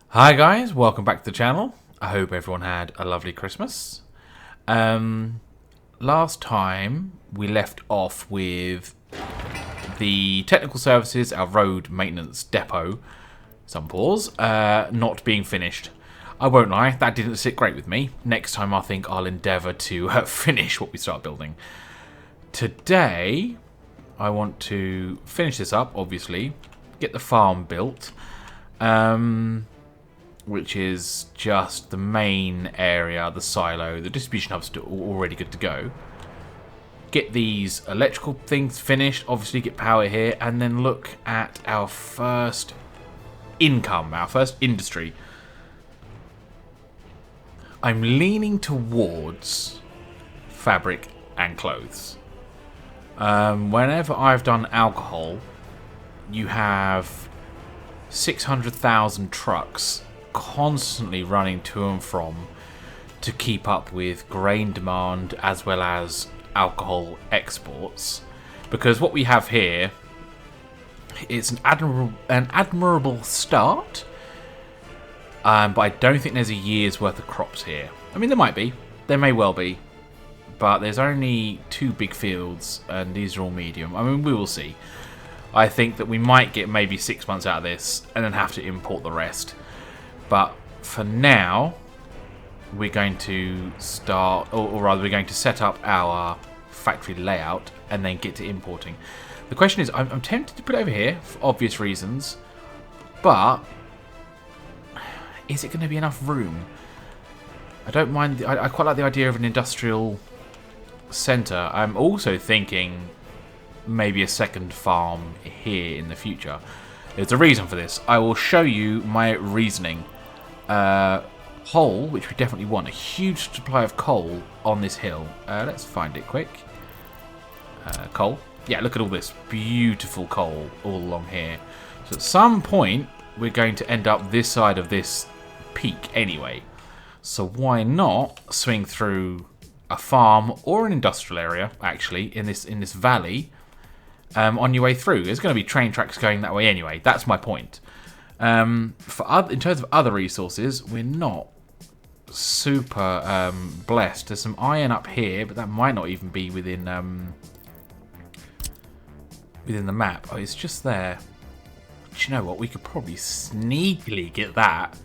Hi guys, welcome back to the channel. I hope everyone had a lovely Christmas. Last time we left off with the technical services, our road maintenance depot, not being finished. I won't lie, that didn't sit great with me. Next time I think I'll endeavour to finish what we start building. Today I want to finish this up, obviously, get the farm built. Which is just the main area, the silo, the distribution hub's already good to go. Get these electrical things finished, obviously get power here, and then look at our first income, our first industry. I'm leaning towards fabric and clothes. Whenever I've done alcohol, you have 600,000 trucks constantly running to and from to keep up with grain demand as well as alcohol exports, because what we have here is an admirable start, but I don't think there's a year's worth of crops here. I mean, there might be, there may well be, but there's only 2 big fields and these are all medium. I mean, we will see. I think that we might get maybe 6 months out of this and then have to import the rest. But for now, we're going to start, or rather we're going to set up our factory layout and then get to importing. The question is, I'm tempted to put it over here for obvious reasons, but is it going to be enough room? I don't mind, I quite like the idea of an industrial centre. I'm also thinking maybe a second farm here in the future. There's a reason for this. I will show you my reasoning. Coal, which we definitely want. A huge supply of coal on this hill. Let's find it quick. Coal. Yeah, look at all this beautiful coal all along here. So at some point, we're going to end up this side of this peak anyway. So why not swing through a farm or an industrial area, actually, in this valley, on your way through. There's going to be train tracks going that way anyway. That's my point. In terms of other resources, we're not super blessed. There's some iron up here, but that might not even be within the map. Oh, it's just there. But you know what? We could probably sneakily get that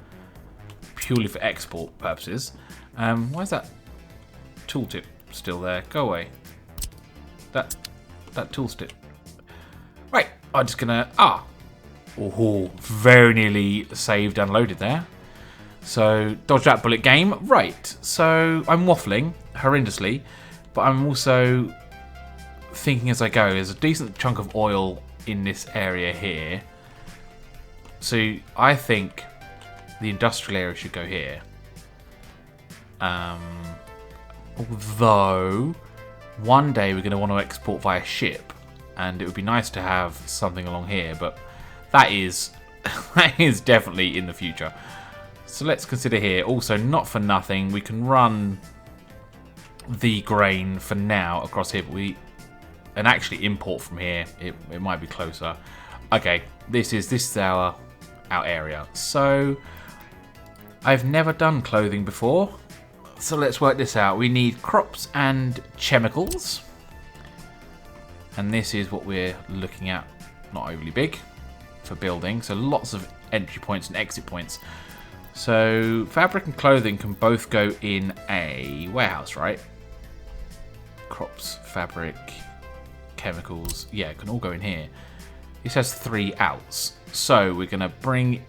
purely for export purposes. Why is that tooltip still there? Go away. That tooltip. Right, I'm just gonna Oh, very nearly saved and loaded there. So, dodge that bullet game. Right, so I'm waffling horrendously, but I'm also thinking as I go. There's a decent chunk of oil in this area here. So, I think the industrial area should go here. Although, one day we're going to want to export via ship, and it would be nice to have something along here, but that is definitely in the future. So let's consider here. Also, not for nothing, we can run the grain for now across here, but and actually import from here. It might be closer. Okay, this is our area. So I've never done clothing before, so let's work this out. We need crops and chemicals, and this is what we're looking at. Not overly big for building, so lots of entry points and exit points. So fabric and clothing can both go in a warehouse, right? Crops, fabric, chemicals, yeah, it can all go in here. This has 3 outs, so we're going to bring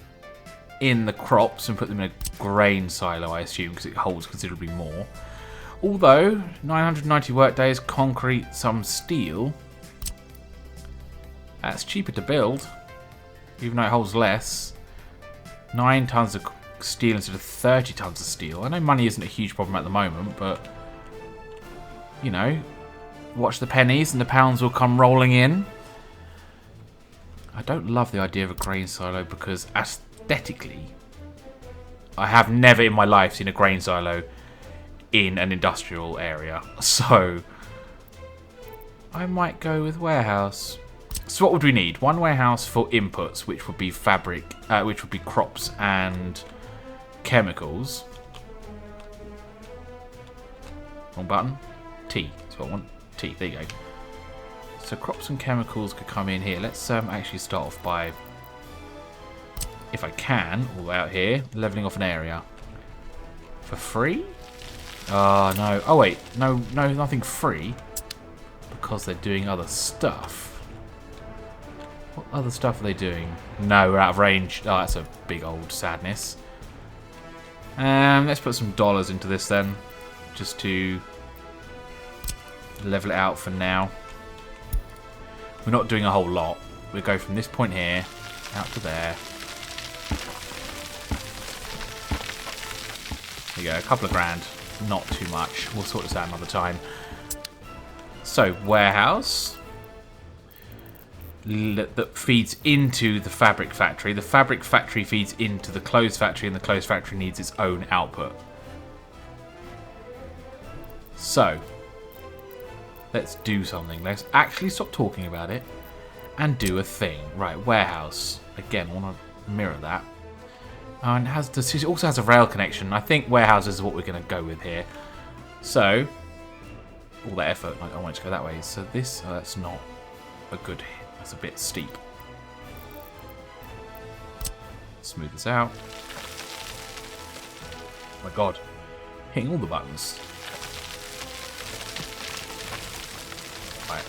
in the crops and put them in a grain silo, I assume, because it holds considerably more. Although 990 work days, concrete, some steel, that's cheaper to build, even though it holds less. 9 tons of steel instead of 30 tons of steel. I know money isn't a huge problem at the moment, but you know, watch the pennies and the pounds will come rolling in. I don't love the idea of a grain silo because aesthetically, I have never in my life seen a grain silo in an industrial area. So I might go with warehouse. So what would we need? One warehouse for inputs, which would be which would be crops and chemicals. Wrong button. T. That's what I want. T. There you go. So crops and chemicals could come in here. Let's actually start off by, if I can, all the way out here, leveling off an area. For free? Oh, no. Oh, wait. No, nothing free. Because they're doing other stuff. What other stuff are they doing? No, we're out of range. Oh, that's a big old sadness. Let's put some dollars into this then. Just to level it out for now. We're not doing a whole lot. We go from this point here out to there. There you go, a couple of grand. Not too much. We'll sort this out another time. So, warehouse. That feeds into the fabric factory. The fabric factory feeds into the clothes factory, and the clothes factory needs its own output. So, let's do something. Let's actually stop talking about it and do a thing. Right, warehouse. Again, I want to mirror that. And it also has a rail connection. I think warehouses is what we're going to go with here. So, all that effort, I want it to go that way. So this, that's not a good hit. That's a bit steep. Smooth this out. Oh my god. Hitting all the buttons. Right,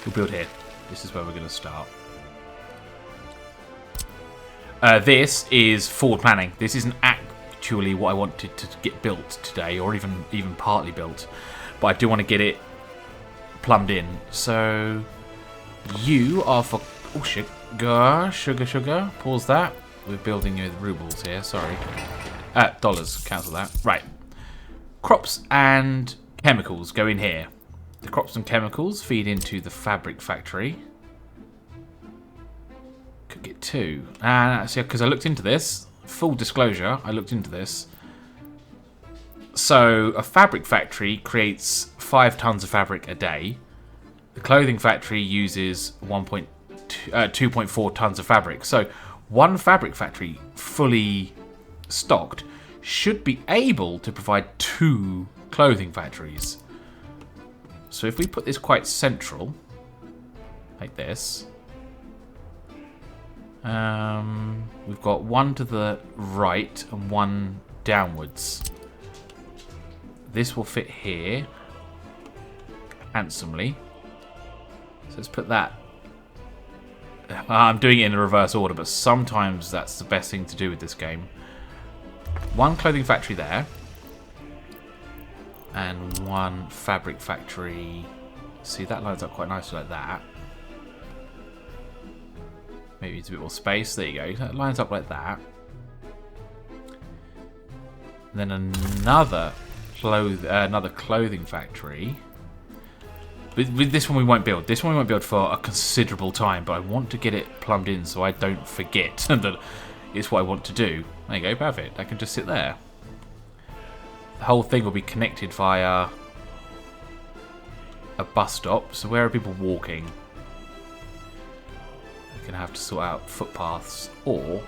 we'll build here. This is where we're going to start. This is forward planning. This isn't actually what I wanted to get built today, or even partly built. But I do want to get it plumbed in. So you are for sugar. Pause that. We're building with rubles here. Sorry, dollars. Cancel that. Right. Crops and chemicals go in here. The crops and chemicals feed into the fabric factory. Could get two. And see, because I looked into this. Full disclosure, I looked into this. So a fabric factory creates 5 tons of fabric a day. The clothing factory uses 2.4 tons of fabric. So one fabric factory fully stocked should be able to provide 2 clothing factories. So if we put this quite central, like this, we've got one to the right and one downwards. This will fit here handsomely. So let's put that. I'm doing it in the reverse order, but sometimes that's the best thing to do with this game. One clothing factory there. And one fabric factory. See, that lines up quite nicely like that. Maybe it's a bit more space. There you go. That lines up like that. And then another clothing factory. With this one we won't build. This one we won't build for a considerable time, but I want to get it plumbed in so I don't forget that it's what I want to do. There you go, perfect. I can just sit there. The whole thing will be connected via a bus stop. So where are people walking? We're going to have to sort out footpaths or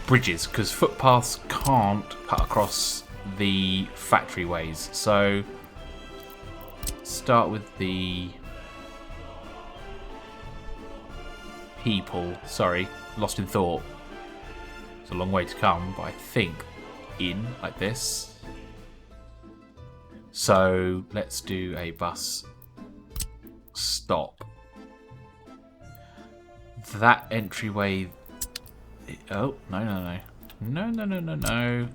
bridges, because footpaths can't cut across the factory ways. So start with the people. Sorry, lost in thought. It's a long way to come, but I think in like this. So let's do a bus stop. That entryway. Oh, no.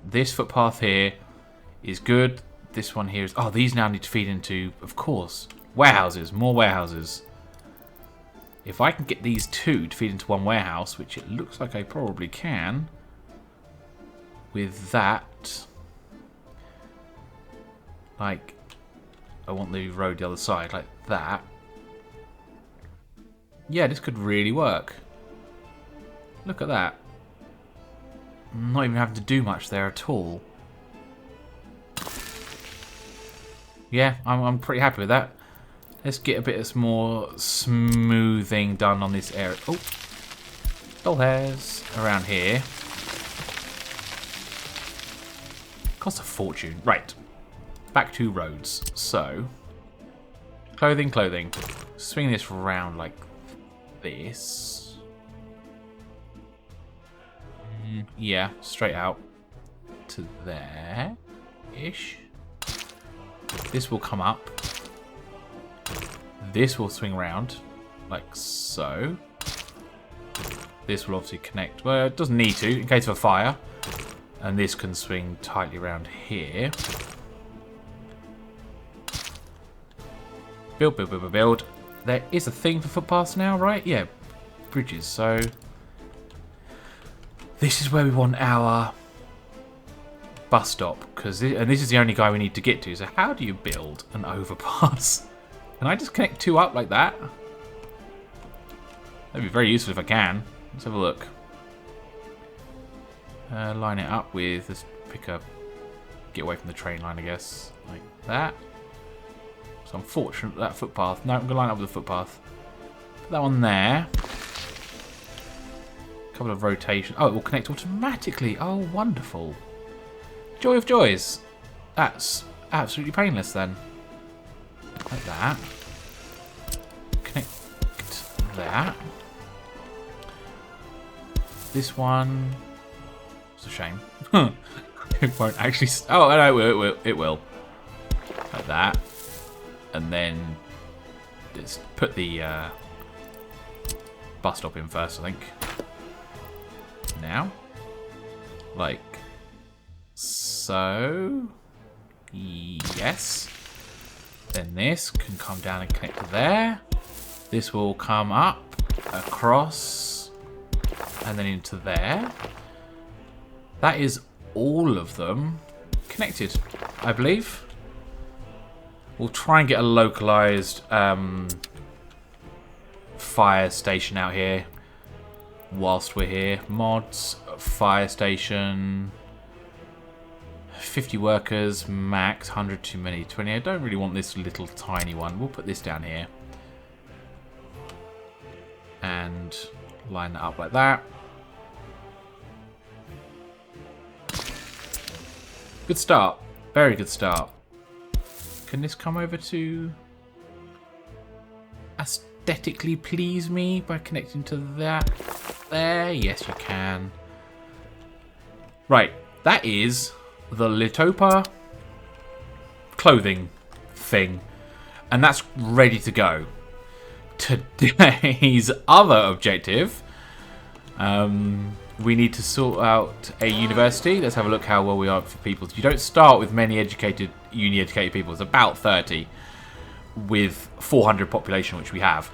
This footpath here is good. This one here is... Oh, these now need to feed into, of course, warehouses. More warehouses. If I can get these 2 to feed into one warehouse, which it looks like I probably can, with that, like, I want the road the other side, like that. Yeah, this could really work. Look at that. Not even having to do much there at all. Yeah, I'm pretty happy with that. Let's get a bit of more smoothing done on this area. Oh, doll hairs around here. Costs a fortune. Right. Back to roads. So, clothing. Swing this round like this. Yeah, straight out to there-ish. This will come up. This will swing round like so. This will obviously connect. Well, it doesn't need to in case of a fire. And this can swing tightly around here. Build. There is a thing for footpaths now, right? Yeah, bridges. So this is where we want our bus stop, and this is the only guy we need to get to. So how do you build an overpass? Can I just connect two up like that? That'd be very useful if I can. Let's have a look. Line it up with, let's get away from the train line, I guess, like that. So unfortunate that footpath. No, I'm gonna line up with the footpath. Put that one there. Couple of rotation. Oh, it will connect automatically. Oh, wonderful. Joy of joys. That's absolutely painless then. Like that. Connect that. This one. It's a shame. It won't actually. Oh, no, it will. Like that. And then let's put the bus stop in first, I think. Now. Like so. Yes. Then this can come down and connect to there. This will come up, across, and then into there. That is all of them connected, I believe. We'll try and get a localized fire station out here whilst we're here. Mods, fire station, 50 workers, max, 100 too many, 20. I don't really want this little tiny one. We'll put this down here. And line that up like that. Good start. Very good start. Can this come over to aesthetically please me by connecting to that there? Yes, you can. Right, that is the Litopa clothing thing, and that's ready to go. Today's other objective, we need to sort out a university. Let's have a look how well we are for people. You don't start with many uni-educated people. It's about 30 with 400 population, which we have.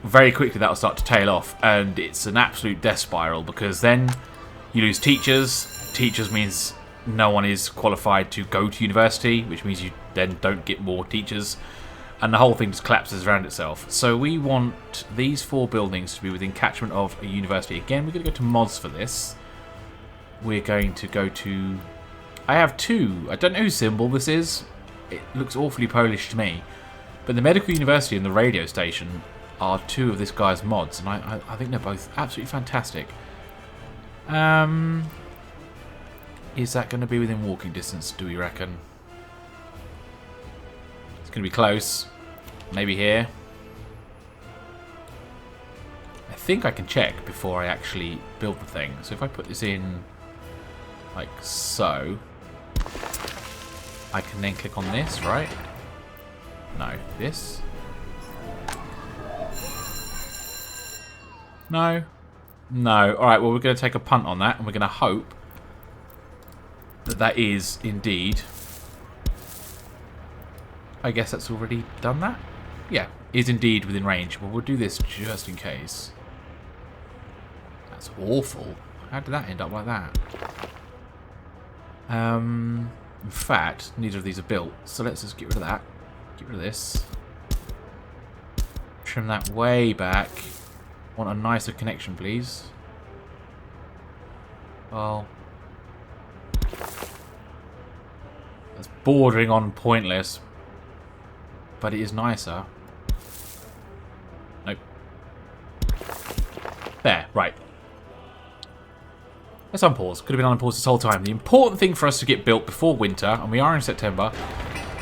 Very quickly that will start to tail off, and it's an absolute death spiral because then you lose teachers. Teachers means no one is qualified to go to university, which means you then don't get more teachers. And the whole thing just collapses around itself. So we want these 4 buildings to be within catchment of a university. Again, we're going to go to mods for this. We're going to go to... I have 2. I don't know whose symbol this is. It looks awfully Polish to me. But the medical university and the radio station are 2 of this guy's mods. And I think they're both absolutely fantastic. Is that going to be within walking distance, do we reckon? It's going to be close. Maybe here. I think I can check before I actually build the thing. So if I put this in like so, I can then click on this, right? No, this. No. No. Alright, well, we're going to take a punt on that, and we're going to hope that that is indeed... I guess that's already done that? Yeah, is indeed within range. Well, we'll do this just in case. That's awful. How did that end up like that? In fact, neither of these are built. So let's just get rid of that. Get rid of this. Trim that way back. Want a nicer connection, please. Well... that's bordering on pointless. but it is nicer. Nope. There, right. Let's unpause. Could have been unpaused this whole time. The important thing for us to get built before winter, and we are in September,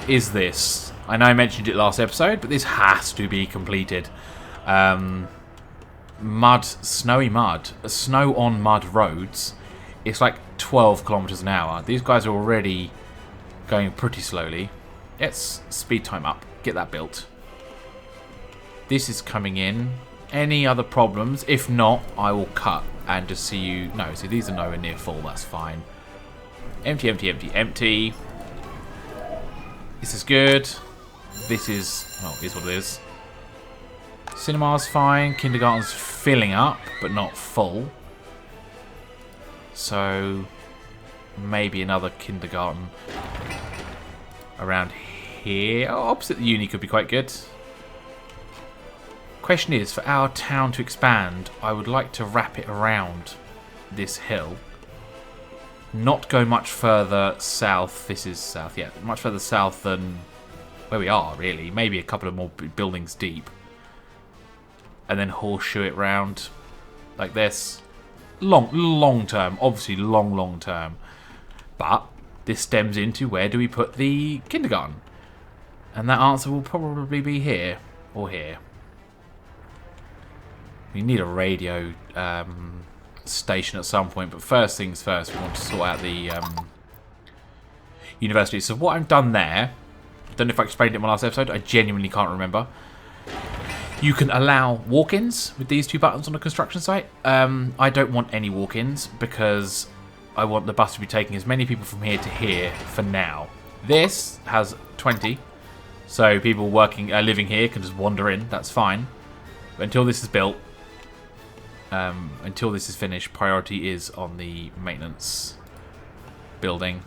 is this. I know I mentioned it last episode, but this has to be completed. Mud, snowy mud, snow on mud roads. It's like 12 kilometers an hour. These guys are already going pretty slowly. Let's speed time up. Get that built. This is coming in. Any other problems? If not, I will cut and just see you. No, see, these are nowhere near full. That's fine. Empty, empty, empty, empty. This is good. This is, well, is what it is. Cinema's fine. Kindergarten's filling up, but not full. So, maybe another kindergarten around here. Oh, opposite the uni could be quite good. Question is, for our town to expand, I would like to wrap it around this hill. Not go much further south. This is south, yeah. Much further south than where we are, really. Maybe a couple of more buildings deep. And then horseshoe it round like this. Long term. Obviously long term. But this stems into where do we put the kindergarten? And that answer will probably be here or here. We need a radio station at some point, but first things first, we want to sort out the university. So what I've done there, I don't know if I explained it in my last episode, I genuinely can't remember. You can allow walk-ins with these two buttons on a construction site. I don't want any walk-ins because I want the bus to be taking as many people from here to here for now. This has 20, so people working, living here can just wander in, that's fine. But until this is built, until this is finished, priority is on the maintenance building.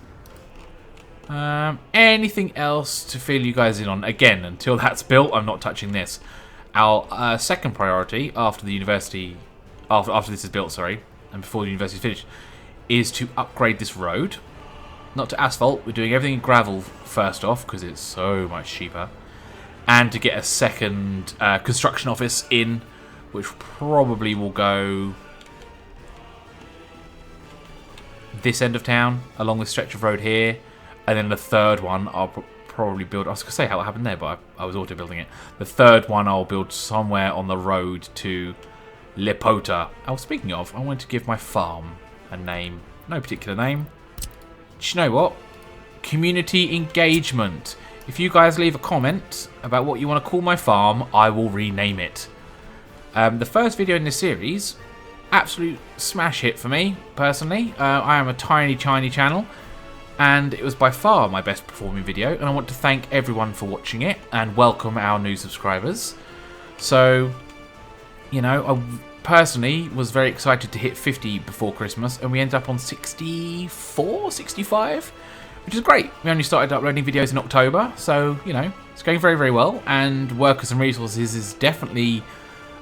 Anything else to fill you guys in on? Again, until that's built, I'm not touching this. Our second priority after the university, after this is built, sorry, and before the university is finished, is to upgrade this road. Not to asphalt. We're doing everything in gravel first off because it's so much cheaper, and to get a second construction office in, which probably will go this end of town along this stretch of road here, and then the third one I'll probably build. I was going to say how it happened there, but I was auto building it. The third one I'll build somewhere on the road to Lepota. Oh, speaking of, I wanted to give my farm a name. No particular name. Do you know what? Community engagement. If you guys leave a comment about what you want to call my farm, I will rename it. The first video in this series, absolute smash hit for me, personally. I am a tiny channel, and it was by far my best performing video, and I want to thank everyone for watching it, and welcome our new subscribers. So, you know, I personally was very excited to hit 50 before Christmas, and we ended up on 64, 65, which is great. We only started uploading videos in October, so, you know, it's going very well, and Workers and Resources is definitely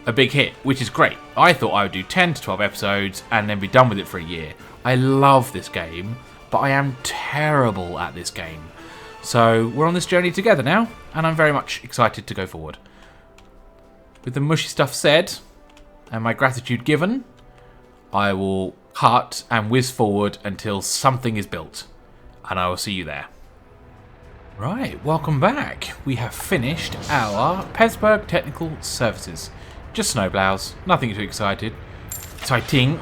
a big hit, which is great. I thought I would do 10 to 12 episodes and then be done with it for a year. I love this game, but I am terrible at this game. So we're on this journey together now, and I'm very much excited to go forward. With the mushy stuff said, and my gratitude given, I will cut and whiz forward until something is built, and I will see you there. Right, welcome back. We have finished our Pittsburgh Technical Services. Just snowplows, nothing too exciting,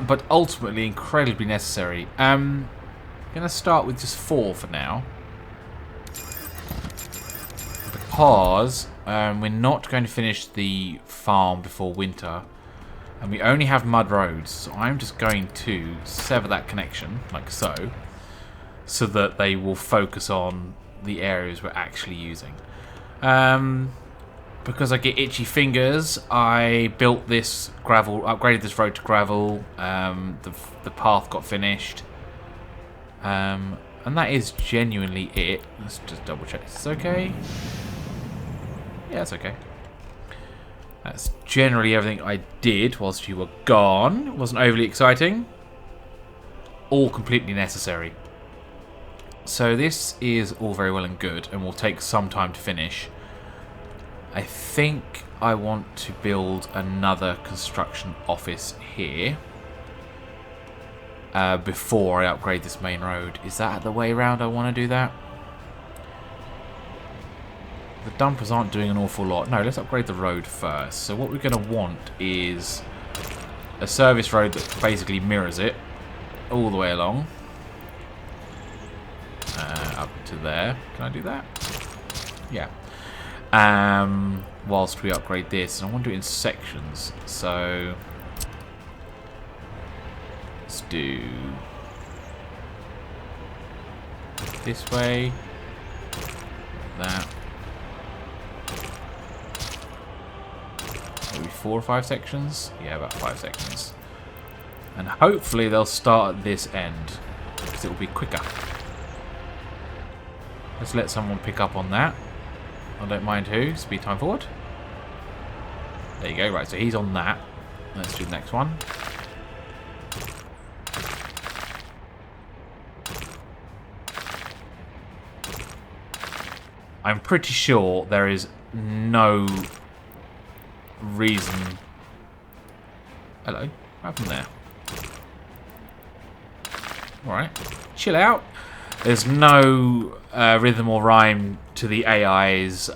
but ultimately incredibly necessary. I'm going to start with just 4 for now, because we're not going to finish the farm before winter, and we only have mud roads, so I'm just going to sever that connection, like so that they will focus on the areas we're actually using. Because I get itchy fingers, I built this gravel, upgraded this road to gravel. The path got finished, and that is genuinely it. Let's just double check this is okay. Yeah, it's okay. That's generally everything I did whilst you were gone. It wasn't overly exciting. All completely necessary. So this is all very well and good, and will take some time to finish. I think I want to build another construction office here before I upgrade this main road. Is that the way around I want to do that? The dumpers aren't doing an awful lot. No, let's upgrade the road first. So what we're going to want is a service road that basically mirrors it all the way along. Up to there. Can I do that? Yeah. Whilst we upgrade this. And I want to do it in sections. So let's do this way. That. Maybe 4 or 5 sections? Yeah, about 5 sections. And hopefully they'll start at this end, because it will be quicker. Let's let someone pick up on that. I don't mind who. Speed time forward. There you go. Right, so he's on that. Let's do the next one. I'm pretty sure there is no reason. Hello, what happened there? Alright, chill out. There's no rhythm or rhyme to the AI's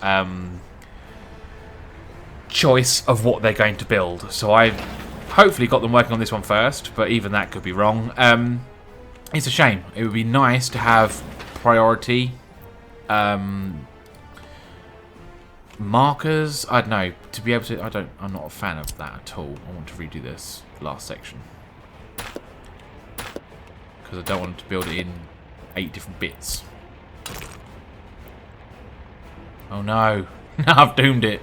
choice of what they're going to build. So I've hopefully got them working on this one first, but even that could be wrong. It's a shame. It would be nice to have priority markers. I don't know, to be able to. I'm not a fan of that at all. I want to redo this last section because I don't want to build it in 8 different bits. Oh no. I've doomed it.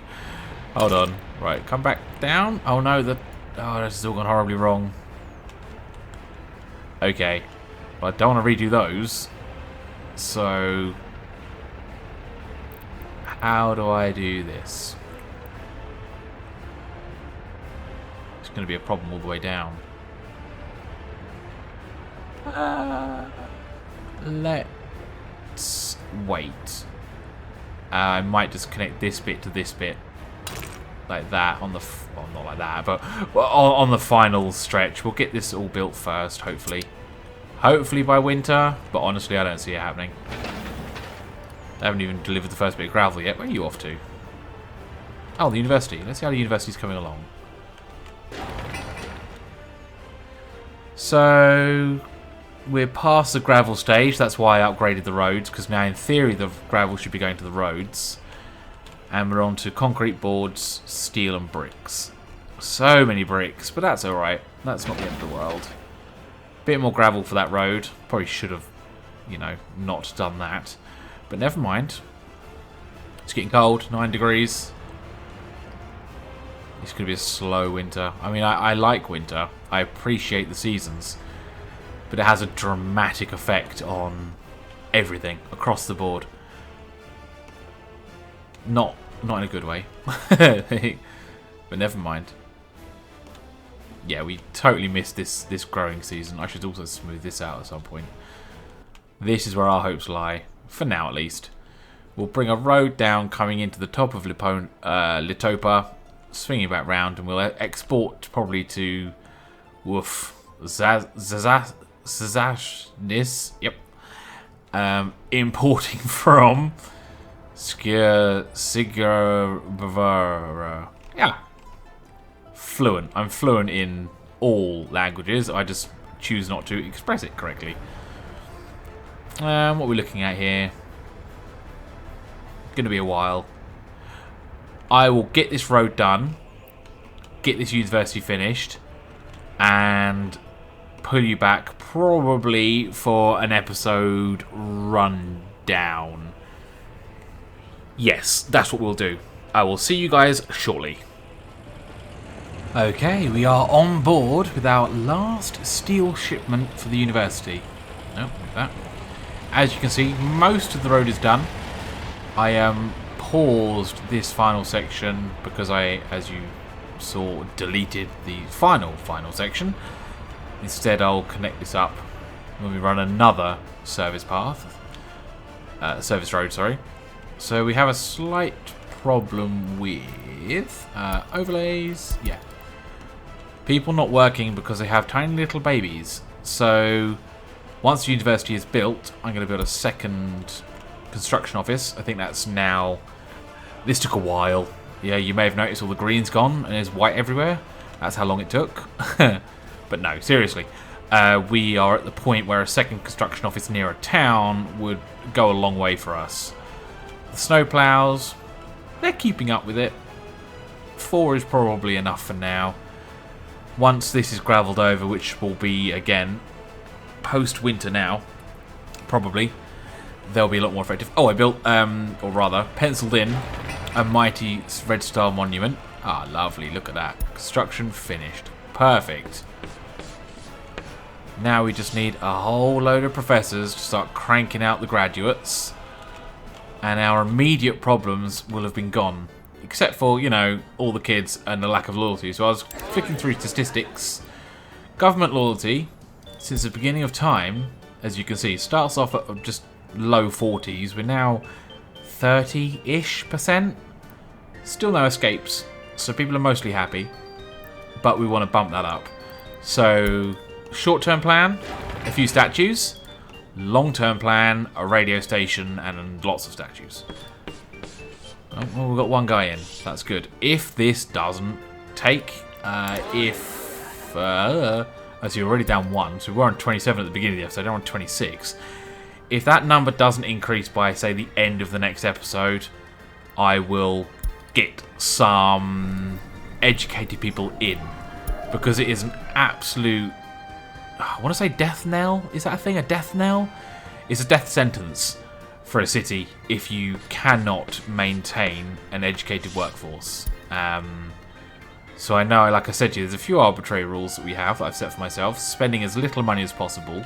Hold on. Right, come back down. Oh no, this has all gone horribly wrong. Okay. But I don't want to redo those. So how do I do this? It's going to be a problem all the way down. Let's wait. I might just connect this bit to this bit, like that on the well, not like that, but on the final stretch. We'll get this all built first, hopefully by winter. But honestly, I don't see it happening. They haven't even delivered the first bit of gravel yet. Where are you off to? Oh, the university. Let's see how the university's coming along. So we're past the gravel stage. That's why I upgraded the roads, because now in theory the gravel should be going to the roads. And we're on to concrete boards, steel and bricks. So many bricks, but that's alright. That's not the end of the world. Bit more gravel for that road. Probably should have, you know, not done that. But never mind. It's getting cold, 9 degrees. It's going to be a slow winter. I mean, I like winter. I appreciate the seasons. But it has a dramatic effect on everything across the board. Not in a good way. But never mind. Yeah, we totally missed this growing season. I should also smooth this out at some point. This is where our hopes lie. For now, at least. We'll bring a road down coming into the top of Litopa, swinging back round, and we'll export probably to Zazashnis. Yep. Importing from Sigurvara. Yeah. Fluent. I'm fluent in all languages. I just choose not to express it correctly. What are we looking at here? Going to be a while. I will get this road done, get this university finished, and pull you back probably for an episode rundown. Yes, that's what we'll do. I will see you guys shortly. Okay, we are on board with our last steel shipment for the university. Nope, like that. As you can see, most of the road is done. I paused this final section because I, as you saw, deleted the final section. Instead, I'll connect this up when we run another service road, sorry. So we have a slight problem with overlays. Yeah. People not working because they have tiny little babies. So once the university is built, I'm going to build a second construction office. I think that's now... This took a while. Yeah, you may have noticed all the green's gone and there's white everywhere. That's how long it took. But no, seriously. We are at the point where a second construction office near a town would go a long way for us. The snow plows, they're keeping up with it. 4 is probably enough for now. Once this is gravelled over, which will be, again, post-winter now, probably, they'll be a lot more effective. Oh, I built, or rather, penciled in a mighty Red Star monument. Ah, lovely, look at that. Construction finished. Perfect. Now we just need a whole load of professors to start cranking out the graduates. And our immediate problems will have been gone. Except for, you know, all the kids and the lack of loyalty. So I was flicking through statistics. Government loyalty, since the beginning of time, as you can see, starts off at just low 40s. We're now 30-ish%. Still no escapes. So people are mostly happy. But we want to bump that up. So... short-term plan, a few statues. Long-term plan, a radio station and lots of statues. Oh, well, we've got one guy in. That's good. If this doesn't take, as you're already down 1, so we were on 27 at the beginning of the episode, now on 26. If that number doesn't increase by, say, the end of the next episode, I will get some educated people in. Because it is an absolute... I want to say death knell. Is that a thing? A death knell? It's a death sentence for a city if you cannot maintain an educated workforce. So I know, like I said to you, there's a few arbitrary rules that we have that I've set for myself. Spending as little money as possible.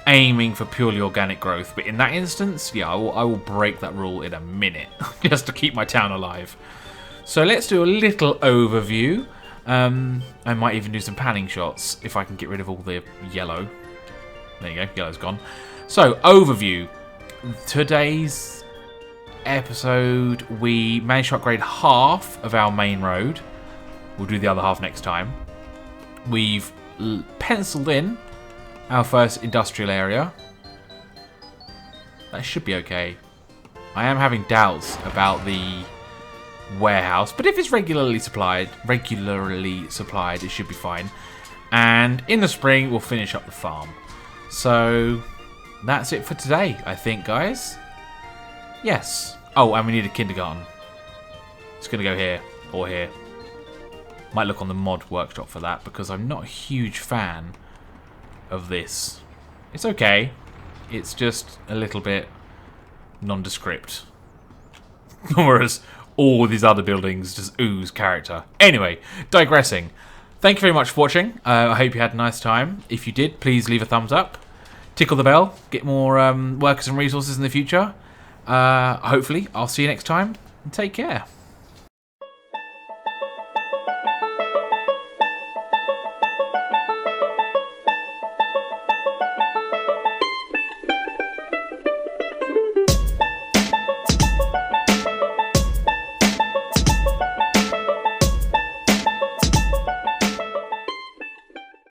Aiming for purely organic growth. But in that instance, yeah, I will break that rule in a minute. Just to keep my town alive. So let's do a little overview. I might even do some panning shots if I can get rid of all the yellow. There you go, yellow's gone. So, overview. Today's episode, we managed to upgrade half of our main road. We'll do the other half next time. We've penciled in our first industrial area. That should be okay. I am having doubts about the warehouse, but if it's regularly supplied, it should be fine. And in the spring, we'll finish up the farm. So that's it for today, I think, guys. Yes. Oh, and we need a kindergarten. It's going to go here or here. Might look on the mod workshop for that because I'm not a huge fan of this. It's okay. It's just a little bit nondescript. Whereas all these other buildings just ooze character. Anyway, digressing. Thank you very much for watching. I hope you had a nice time. If you did, please leave a thumbs up. Tickle the bell. Get more workers and resources in the future. Hopefully, I'll see you next time. And take care.